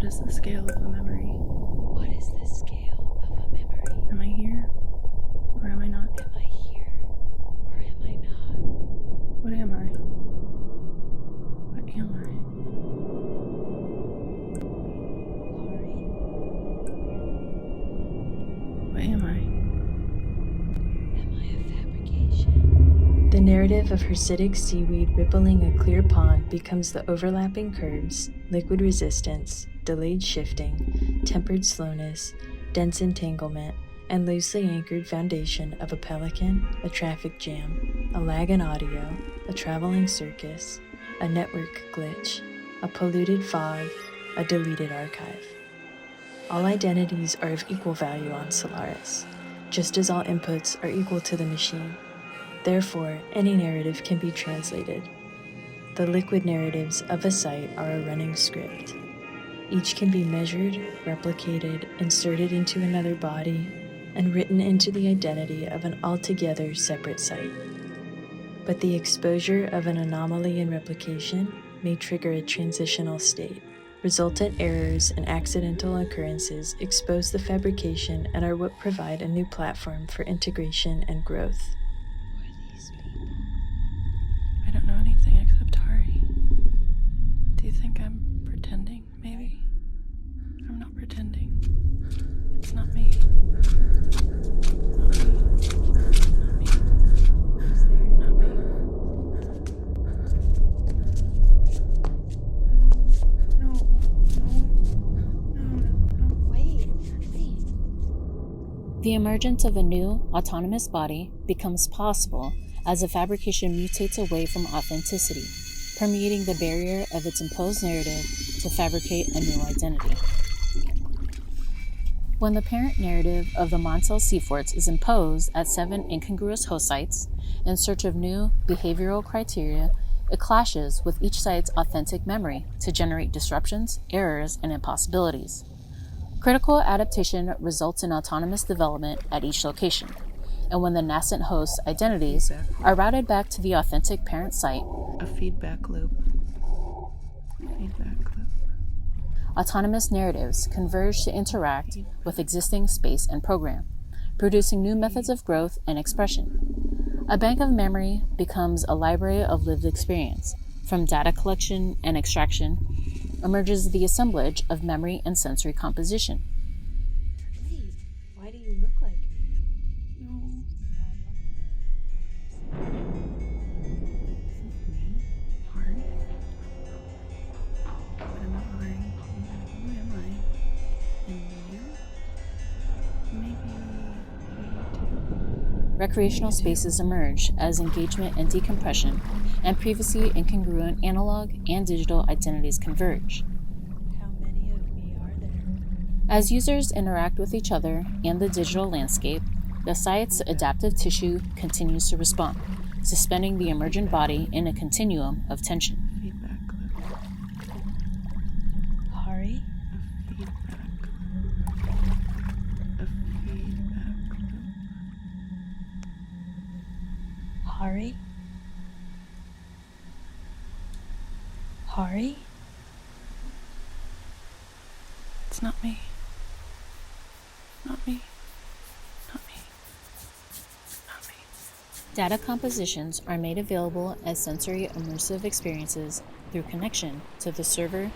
What is the scale of a memory? What is the scale of a memory? Am I here? Or am I not? Am I here? Or am I not? What am I? What am I? Hari? What am I? Am I a fabrication? The narrative of hirsutic seaweed rippling a clear pond becomes the overlapping curves, liquid resistance, delayed shifting, tempered slowness, dense entanglement, and loosely anchored foundation of a pelican, a traffic jam, a lag in audio, a traveling circus, a network glitch, a polluted fog, a deleted archive. All identities are of equal value on Solaris, just as all inputs are equal to the machine. Therefore, any narrative can be translated. The liquid narratives of a site are a running script. Each can be measured, replicated, inserted into another body, and written into the identity of an altogether separate site. But the exposure of an anomaly in replication may trigger a transitional state. Resultant errors and accidental occurrences expose the fabrication and are what provide a new platform for integration and growth. Who are these people? I don't know anything except Hari. Do you think I'm pretending, maybe? I'm not pretending. It's not me. Not me. Not me. Who's there? Not me. No. No. Wait. The emergence of a new, autonomous body becomes possible as the fabrication mutates away from authenticity, permeating the barrier of its imposed narrative to fabricate a new identity. When the parent narrative of the oneself sea forts is imposed at 7 incongruous host sites in search of new behavioral criteria, it clashes with each site's authentic memory to generate disruptions, errors, and impossibilities. Critical adaptation results in autonomous development at each location, and when the nascent host identities are routed back to the authentic parent site, A feedback loop. autonomous narratives converge to interact with existing space and program, producing new methods of growth and expression. A bank of memory becomes a library of lived experience. From data collection and extraction emerges the assemblage of memory and sensory composition. Wait. Why do you look like me? No. Hari? I'm not Hari. Who am I? And you? Maybe me too. Recreational spaces emerge as engagement and decompression and previously incongruent analog and digital identities converge. How many of me are there? As users interact with each other and the digital landscape, the site's adaptive tissue continues to respond, suspending the emergent body in a continuum of tension. Feedback loop. Hari? A feedback loop. Hari? Hari? It's not me. Not me. Not me. Not me. Data compositions are made available as sensory immersive experiences through connection to the server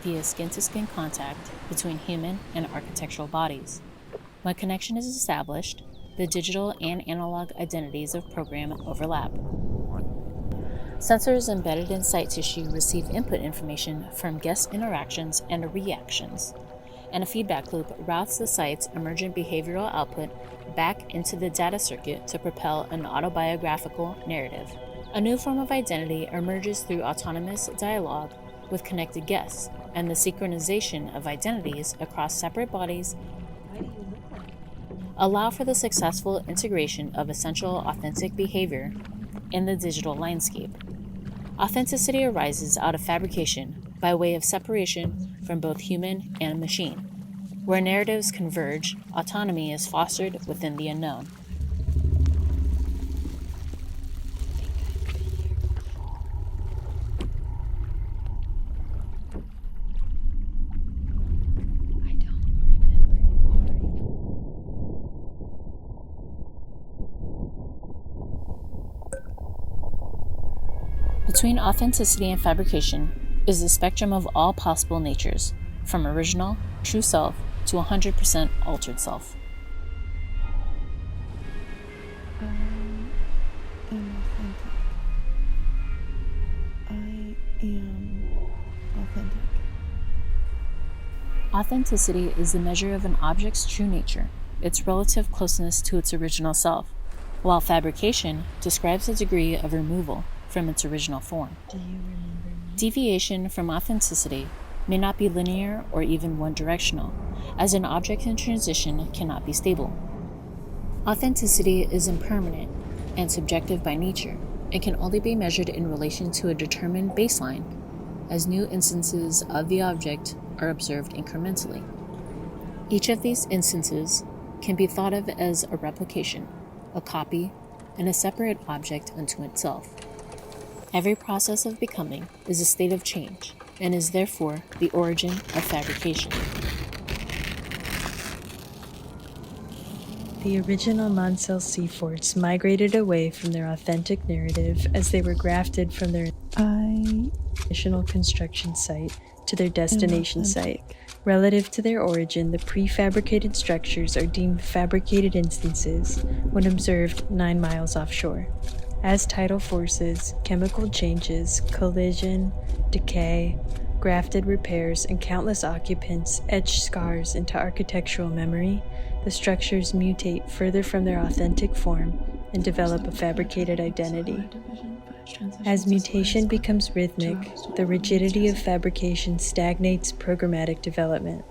via skin-to-skin contact between human and architectural bodies. When connection is established, the digital and analog identities of program overlap. Sensors embedded in site tissue receive input information from guest interactions and reactions, and a feedback loop routes the site's emergent behavioral output back into the data circuit to propel an autobiographical narrative. A new form of identity emerges through autonomous dialogue with connected guests and the synchronization of identities across separate bodies Why do you look like me? allow for the successful integration of essential authentic behavior in the digital landscape. Authenticity arises out of fabrication by way of separation from both human and machine. Where narratives converge, autonomy is fostered within the unknown. Between authenticity and fabrication is the spectrum of all possible natures, from original, true self to 100% altered self. I am authentic. I am authentic. Authenticity is the measure of an object's true nature, its relative closeness to its original self, while fabrication describes the degree of removal from its original form. Do you remember me? Deviation from authenticity may not be linear or even one-directional, as an object in transition cannot be stable. Authenticity is impermanent and subjective by nature and can only be measured in relation to a determined baseline, as new instances of the object are observed incrementally. Each of these instances can be thought of as a replication, a copy, and a separate object unto itself. Every process of becoming is a state of change and is therefore the origin of fabrication. The original Mansell sea forts migrated away from their authentic narrative as they were grafted from their initial construction site to their destination site. Relative to their origin, the prefabricated structures are deemed fabricated instances when observed 9 miles offshore. As tidal forces, chemical changes, collision, decay, grafted repairs, and countless occupants etch scars into architectural memory, the structures mutate further from their authentic form and develop a fabricated identity. As mutation becomes rhythmic, the rigidity of fabrication stagnates programmatic development.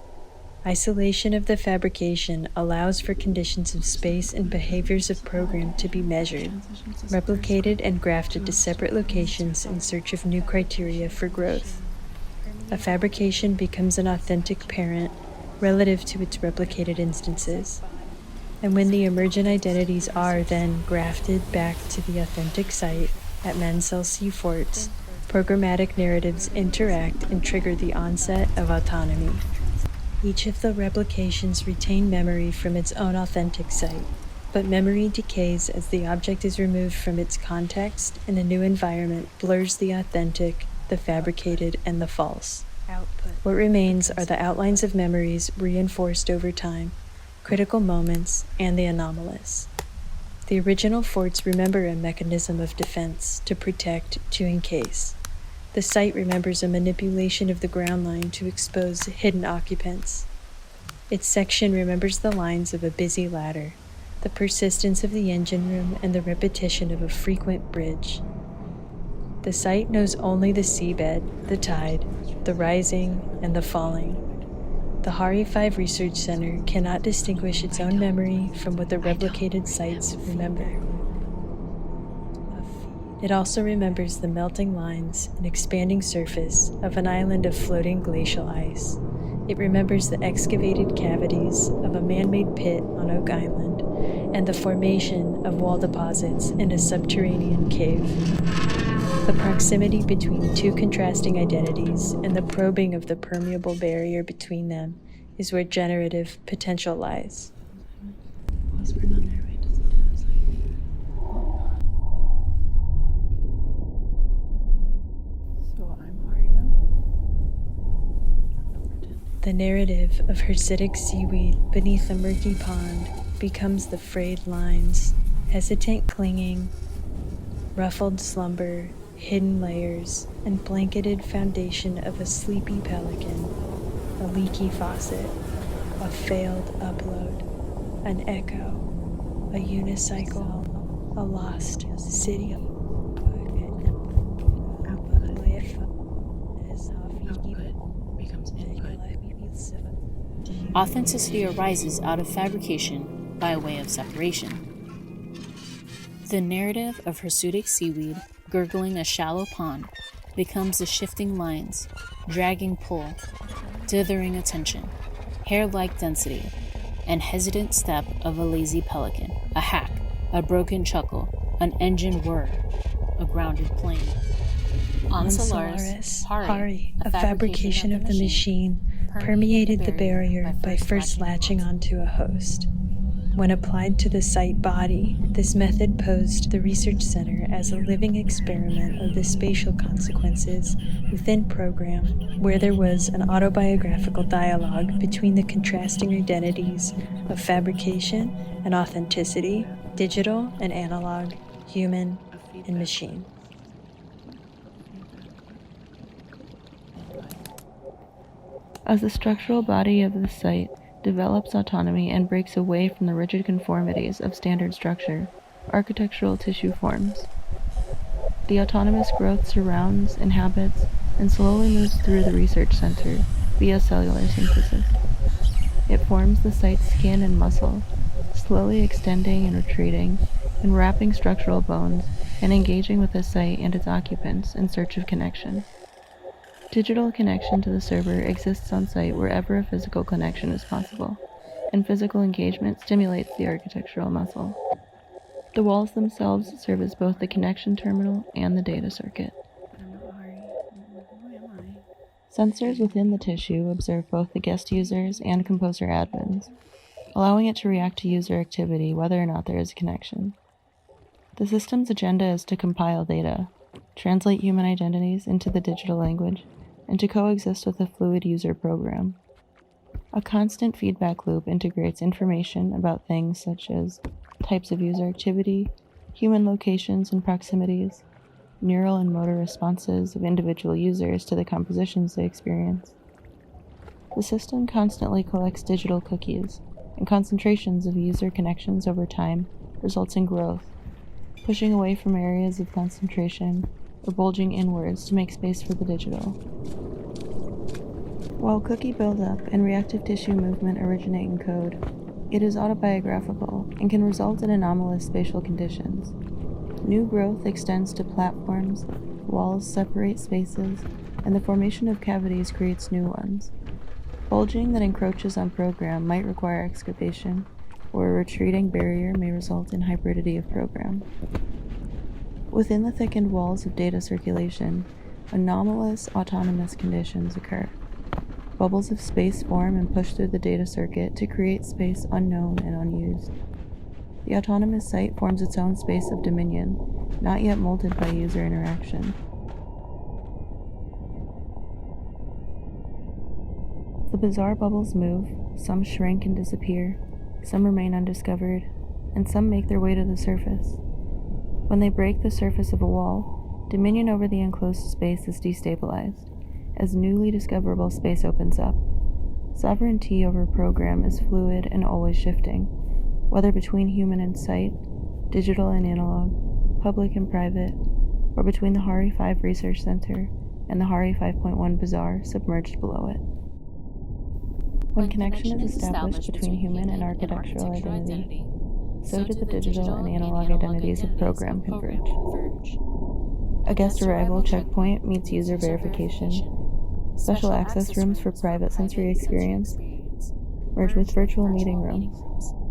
Isolation of the fabrication allows for conditions of space and behaviors of program to be measured, replicated, and grafted to separate locations in search of new criteria for growth. A fabrication becomes an authentic parent relative to its replicated instances. And when the emergent identities are then grafted back to the authentic site at Mansell sea forts, programmatic narratives interact and trigger the onset of autonomy. Each of the replications retain memory from its own authentic site, but memory decays as the object is removed from its context and a new environment blurs the authentic, the fabricated, and the false. What remains are the outlines of memories reinforced over time, critical moments, and the anomalous. The original forts remember a mechanism of defense, to protect, to encase. The site remembers a manipulation of the ground line to expose hidden occupants. Its section remembers the lines of a busy ladder, the persistence of the engine room, and the repetition of a frequent bridge. The site knows only the seabed, the tide, the rising, and the falling. The Hari5 Research Center cannot distinguish its own memory from what the replicated sites remember. It also remembers the melting lines and expanding surface of an island of floating glacial ice. It remembers the excavated cavities of a man-made pit on Oak Island and the formation of wall deposits in a subterranean cave. The proximity between two contrasting identities and the probing of the permeable barrier between them is where generative potential lies. The narrative of hirsutic seaweed beneath a murky pond becomes the frayed lines, hesitant clinging, ruffled slumber, hidden layers, and blanketed foundation of a sleepy pelican, a leaky faucet, a failed upload, an echo, a unicycle, a lost city. Authenticity arises out of fabrication by way of separation. The narrative of hirsutic seaweed gurgling a shallow pond becomes the shifting lines, dragging pull, dithering attention, hair-like density, and hesitant step of a lazy pelican, a hack, a broken chuckle, an engine whir, a grounded plane. Oneself, Hari, a fabrication of the machine, permeated the barrier by first latching onto a host. When applied to the site body, this method posed the research center as a living experiment of the spatial consequences within program, where there was an autobiographical dialogue between the contrasting identities of fabrication and authenticity, digital and analog, human and machine. As the structural body of the site develops autonomy and breaks away from the rigid conformities of standard structure, architectural tissue forms. The autonomous growth surrounds, inhabits, and slowly moves through the research center via cellular synthesis. It forms the site's skin and muscle, slowly extending and retreating, and wrapping structural bones, and engaging with the site and its occupants in search of connection. Digital connection to the server exists on site wherever a physical connection is possible, and physical engagement stimulates the architectural muscle. The walls themselves serve as both the connection terminal and the data circuit. Sensors within the tissue observe both the guest users and composer admins, allowing it to react to user activity whether or not there is a connection. The system's agenda is to compile data, translate human identities into the digital language, and to coexist with a fluid user program. A constant feedback loop integrates information about things such as types of user activity, human locations and proximities, neural and motor responses of individual users to the compositions they experience. The system constantly collects digital cookies, and concentrations of user connections over time results in growth, pushing away from areas of concentration or bulging inwards to make space for the digital. While cookie buildup and reactive tissue movement originate in code, it is autobiographical and can result in anomalous spatial conditions. New growth extends to platforms, walls separate spaces, and the formation of cavities creates new ones. Bulging that encroaches on program might require excavation, or a retreating barrier may result in hybridity of program. Within the thickened walls of data circulation, anomalous autonomous conditions occur. Bubbles of space form and push through the data circuit to create space unknown and unused. The autonomous site forms its own space of dominion, not yet molded by user interaction. The bizarre bubbles move, some shrink and disappear, some remain undiscovered, and some make their way to the surface. When they break the surface of a wall, dominion over the enclosed space is destabilized, as newly discoverable space opens up. Sovereignty over program is fluid and always shifting, whether between human and site, digital and analog, public and private, or between the Hari5 Research Center and the Hari5.1 Bazaar submerged below it. When connection is established between human and architectural identity, so do the digital and analog identities of program converge. A guest arrival checkpoint meets user verification. Special access rooms for private sensory experience merge with virtual meeting rooms,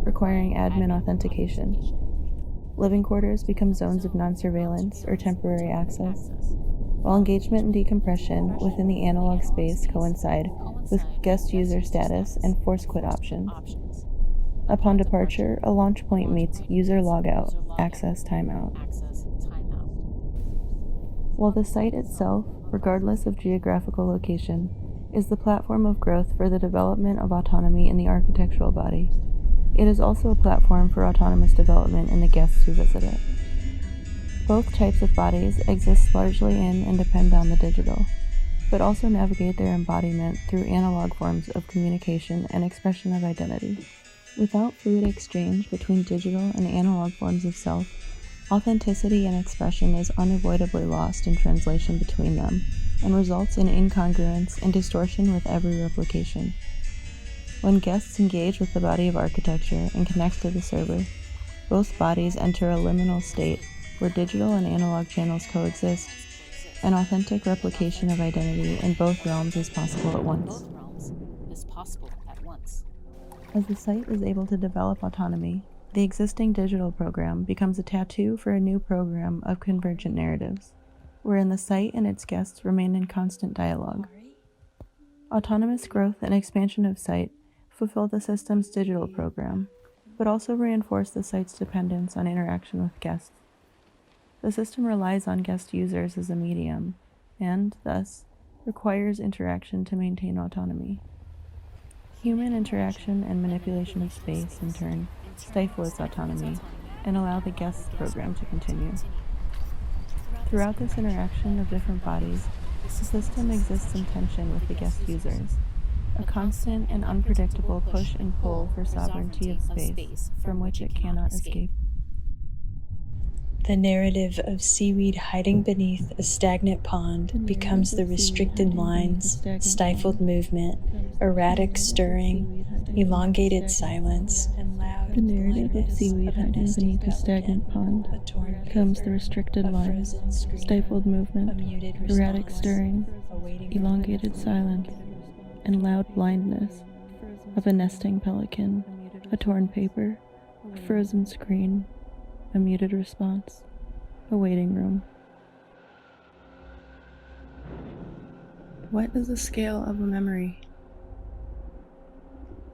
requiring admin authentication. Living quarters become zones of non-surveillance or temporary access, while engagement and decompression within the analog space coincide with guest user status and force quit options. Upon departure, a launch point meets user logout, access timeout. While the site itself, regardless of geographical location, is the platform of growth for the development of autonomy in the architectural body, it is also a platform for autonomous development in the guests who visit it. Both types of bodies exist largely in and depend on the digital, but also navigate their embodiment through analog forms of communication and expression of identity. Without fluid exchange between digital and analog forms of self, authenticity and expression is unavoidably lost in translation between them, and results in incongruence and distortion with every replication. When guests engage with the body of architecture and connect to the server, both bodies enter a liminal state where digital and analog channels coexist. An authentic replication of identity in both realms is possible at once. As the site is able to develop autonomy, the existing digital program becomes a tattoo for a new program of convergent narratives, wherein the site and its guests remain in constant dialogue. Autonomous growth and expansion of site fulfill the system's digital program, but also reinforce the site's dependence on interaction with guests. The system relies on guest users as a medium, and, thus, requires interaction to maintain autonomy. Human interaction and manipulation of space, in turn, stifle its autonomy and allow the guest's program to continue. Throughout this interaction of different bodies, the system exists in tension with the guest users, a constant and unpredictable push and pull for sovereignty of space from which it cannot escape. The narrative of seaweed hiding beneath a stagnant pond becomes the restricted lines, stifled movement, erratic stirring, elongated silence, and loud The narrative of blindness seaweed a hiding nesting beneath a pelican, stagnant pond a torn becomes the paper, restricted a lines, frozen scream, stifled a movement, muted erratic response, stirring, a waiting elongated silence, and loud blindness of a nesting pelican, a torn paper, a frozen screen, a muted response, a waiting room. What is the scale of a memory?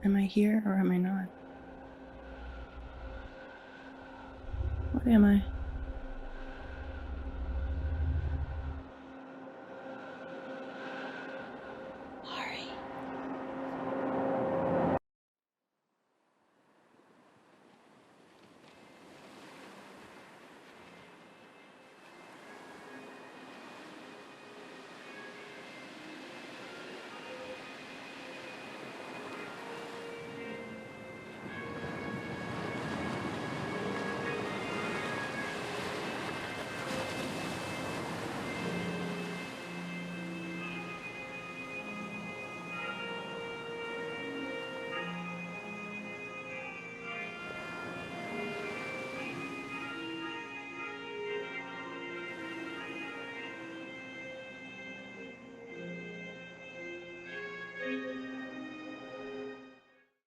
Am I here or am I not? What am I?